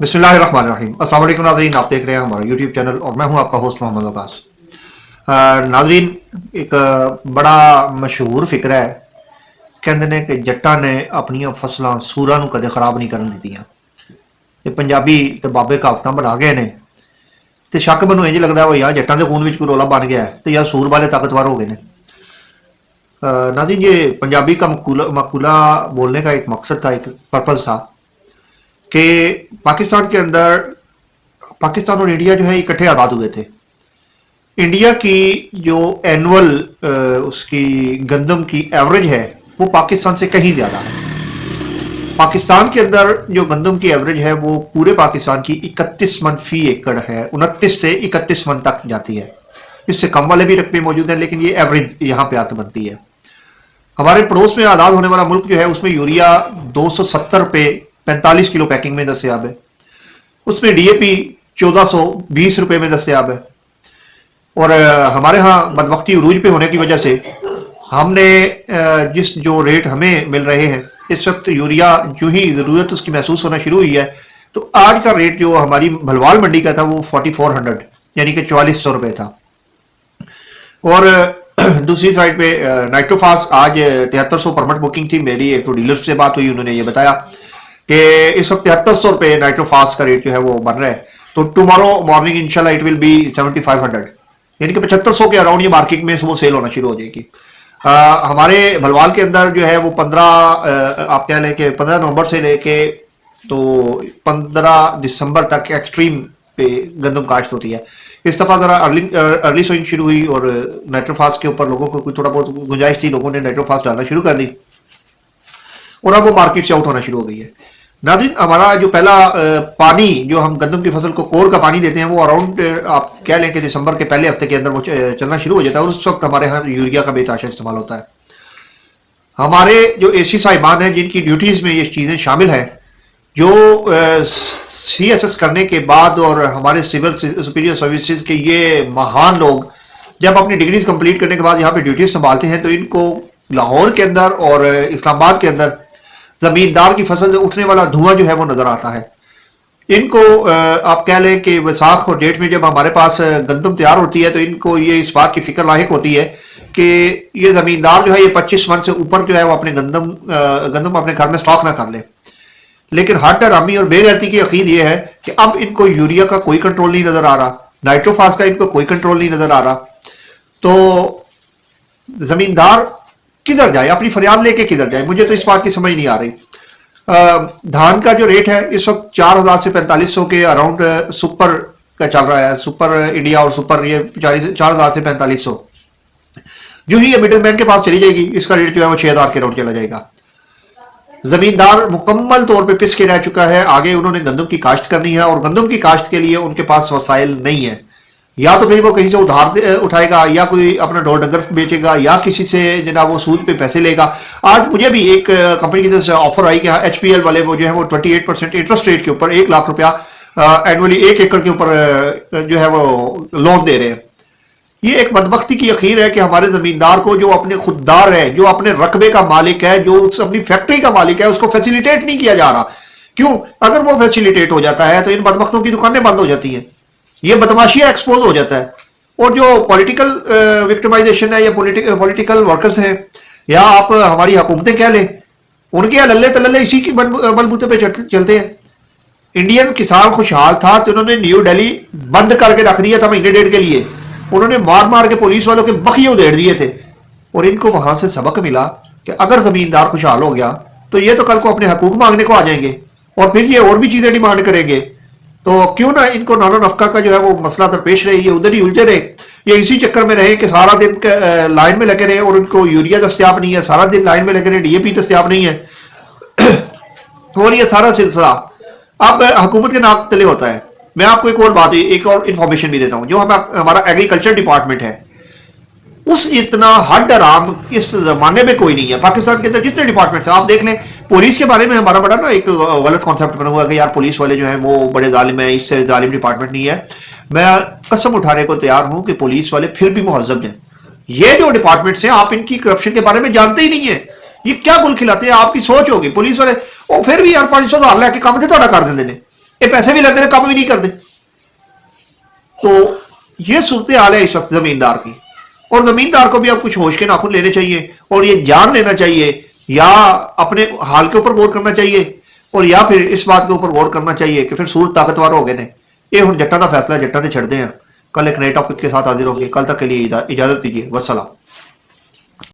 बिस्मिल्लाहिर्रहमानिर्रहीम। अस्सलाम वालेकुम नाज़रीन, आप देख रहे हैं हमारा यूट्यूब चैनल और मैं हूं आपका होस्ट मोहम्मद अब्बास। नाज़रीन, एक बड़ा मशहूर फिक्र है, कहते ने कि जट्टां ने अपनियां फसलां सूरां नूं कदे खराब नहीं करन दित्तियां। ये पंजाबी ते बाबे कहावतां बना गए ने ते शक मैनूं इंज लगदा है यार जट्टां दे खून विच कोई रौला बन गया है तो यार सूर वाले ताकतवर हो गए ने। नाज़रीन, ये पंजाबी का मकूला बोलने का एक मकसद था, एक पर्पज़ था कि पाकिस्तान के अंदर पाकिस्तान और इंडिया जो है इकट्ठे आज़ाद हुए थे। इंडिया की जो एनुअल उसकी गंदम की एवरेज है वो पाकिस्तान से कहीं ज़्यादा है। पाकिस्तान के अंदर जो गंदम की एवरेज है वो पूरे पाकिस्तान की 31 मन फी एकड़ है, 29 से 31 मन तक जाती है। इससे कम वाले भी रकबे मौजूद हैं लेकिन ये एवरेज यहाँ पे आके बनती है। हमारे पड़ोस में आज़ाद होने वाला मुल्क जो है उसमें यूरिया 270 रुपये 45 किलो पैकिंग में दस्तयाब है, उसमें डीएपी 1420 रुपये में दस्तयाब है। और हमारे यहाँ बदबख्ती उरूज पे होने की वजह से हमने जिस जो रेट हमें मिल रहे हैं इस वक्त यूरिया जो ही ज़रूरत उसकी महसूस होना शुरू हुई है तो आज का रेट जो हमारी भलवाल मंडी का था वो 4400 यानी कि 4400 रुपये था। और दूसरी साइड पे नाइट्रोफास आज 7300 परमिट बुकिंग थी। मेरी एक तो डीलर से बात हुई, उन्होंने ये बताया कि इस वक्त 7300 रुपये नाइट्रोफास का रेट जो है वो बन रहा है। तो टुमारो मॉर्निंग इंशाल्लाह इट विल बी 7500 यानी कि 7500 के अराउंड ये मार्केट में वो सेल होना शुरू हो जाएगी। हमारे भलवाल के अंदर जो है वो 15 आप कह लें कि 15 नवंबर से लेके तो 15 दिसंबर तक एक्सट्रीम पे गंदम काश्त होती है। इस दफ़ा ज़रा अर्ली सोइंग शुरू हुई और नाइट्रोफास के ऊपर लोगों को कोई थोड़ा बहुत गुंजाइश थी, लोगों ने नाइट्रोफास डालना शुरू कर दी और अब वो मार्केट से आउट होना शुरू हो गई है। नाज़रीन, हमारा जो पहला पानी जो हम गंदम की फसल को कोर का पानी देते हैं वो अराउंड आप कह लें कि दिसंबर के पहले हफ्ते के अंदर वो चलना शुरू हो जाता है और उस वक्त हमारे यहाँ यूरिया का बेतहाशा इस्तेमाल होता है। हमारे जो एसी साहिबान हैं जिनकी ड्यूटीज़ में ये चीज़ें शामिल हैं, जो CSS करने के बाद और हमारे सिविल सुपीरियर सर्विसेज के ये महान लोग जब अपनी डिग्रीज कंप्लीट करने के बाद यहाँ पे ड्यूटीज संभालते हैं तो इनको लाहौर के अंदर और इस्लामाबाद के अंदर जमींदार की फसल से उठने वाला धुआं जो है वो नजर आता है। इनको आप कह लें कि वैसाख और जेठ में जब हमारे पास गंदम तैयार होती है तो इनको ये इस बात की फिक्र लाहिक होती है कि ये जमींदार जो है ये 25 मन से ऊपर जो है वो अपने गंदम अपने घर में स्टॉक ना कर ले। लेकिन हट हरामी और बेगैरती की अकीद ये है कि अब इनको यूरिया का कोई कंट्रोल नहीं नजर आ रहा, नाइट्रोफास का इनको कोई कंट्रोल नहीं नजर आ रहा। तो जमींदार किधर जाए, अपनी फरियाद लेके किधर जाए, मुझे तो इस बात की समझ नहीं आ रही। धान का जो रेट है इस वक्त 4000 से 4500 के अराउंड सुपर का चल रहा है, सुपर इंडिया और सुपर ये 4000 से 4500। जो ही ये मिडिल मैन के पास चली जाएगी इसका रेट जो है वो 6000 के अराउंड चला जाएगा। जमींदार मुकम्मल तौर पे पिस के रह चुका है, आगे उन्होंने गंदम की काश्त करनी है और गंदम की काश्त के लिए उनके पास वसाइल नहीं है। या तो फिर वो कहीं से उधार उठाएगा या कोई अपना ढोर डंगर बेचेगा या किसी से जनाब वो सूद पे पैसे लेगा। आज मुझे भी एक कंपनी की तरफ से ऑफर आई कि HPL वाले वो जो है वो 28% इंटरेस्ट रेट के ऊपर 1 लाख रुपया एनुअली 1 एकड़ के ऊपर जो है वो लोन दे रहे हैं। ये एक बदबख्ती की अखीर है कि हमारे जमींदार को जो अपने खुददार है, जो अपने रकबे का मालिक है, जो अपनी फैक्ट्री का मालिक है, उसको फैसिलिटेट नहीं किया जा रहा। क्यों? अगर वो फैसिलिटेट हो जाता है तो इन बदबख्तों की दुकानें बंद हो जाती हैं, ये बदमाशियां एक्सपोज हो जाता है। और जो पॉलिटिकल विक्टिमाइजेशन है या पॉलिटिकल वर्कर्स हैं या आप हमारी हुकूमतें कह लें, उनके लल्ले तल्ले इसी की बलबूते पे चलते हैं। इंडियन किसान खुशहाल था तो उन्होंने न्यू दिल्ली बंद करके रख दिया था महीने डेढ़ के लिए। उन्होंने मार मार के पुलिस वालों के बखिए उधेड़ दिए थे और इनको वहां से सबक मिला कि अगर जमींदार खुशहाल हो गया तो ये तो कल को अपने हकूक मांगने को आ जाएंगे और फिर ये और भी चीजें डिमांड करेंगे। तो क्यों ना इनको नानो नफका का जो है वो मसला दरपेश रहे, ये उधर ही उलझे रहे, ये इसी चक्कर में रहे कि सारा दिन लाइन में लगे रहे और उनको यूरिया दस्तियाब नहीं है, सारा दिन लाइन में लगे रहे, DAP दस्तियाब नहीं है और ये सारा सिलसिला अब हुकूमत के नाक तले होता है। मैं आपको एक और बात, एक और इन्फॉर्मेशन भी देता हूं। जो हमारा एग्रीकल्चर डिपार्टमेंट है उस इतना हद आराम इस जमाने में कोई नहीं है। पाकिस्तान के अंदर जितने डिपार्टमेंट्स हैं आप देख लें, पुलिस के बारे में हमारा बड़ा ना एक गलत कॉन्सेप्ट बना हुआ है कि यार पुलिस वाले जो हैं वो बड़े जालिम हैं, इससे जालिम डिपार्टमेंट नहीं है। मैं कसम उठाने को तैयार हूं कि पुलिस वाले फिर भी मुहज्जब हैं। ये जो डिपार्टमेंट्स हैं आप इनकी करप्शन के बारे में जानते ही नहीं है, ये क्या गुल खिलाते हैं, आपकी सोच होगी। पुलिस वाले वो फिर भी यार 500 लेके काम तो कर देंगे ने, یہ پیسے بھی لیتے ہیں کم بھی نہیں کرتے. تو یہ صورتحال ہے اس وقت زمیندار کی. اور زمیندار کو بھی اب کچھ ہوش کے ناخن لینے چاہیے اور یہ جان لینا چاہیے, یا اپنے حال کے اوپر غور کرنا چاہیے, اور یا پھر اس بات کے اوپر غور کرنا چاہیے کہ پھر سورج طاقتور ہو گئے نے, یہ ہن جٹاں دا فیصلہ جٹاں تے چھڑ دے ہیں. کل ایک نئے ٹاپک کے ساتھ حاضر ہوں گے. کل تک کے لیے اجازت دیجیے. والسلام.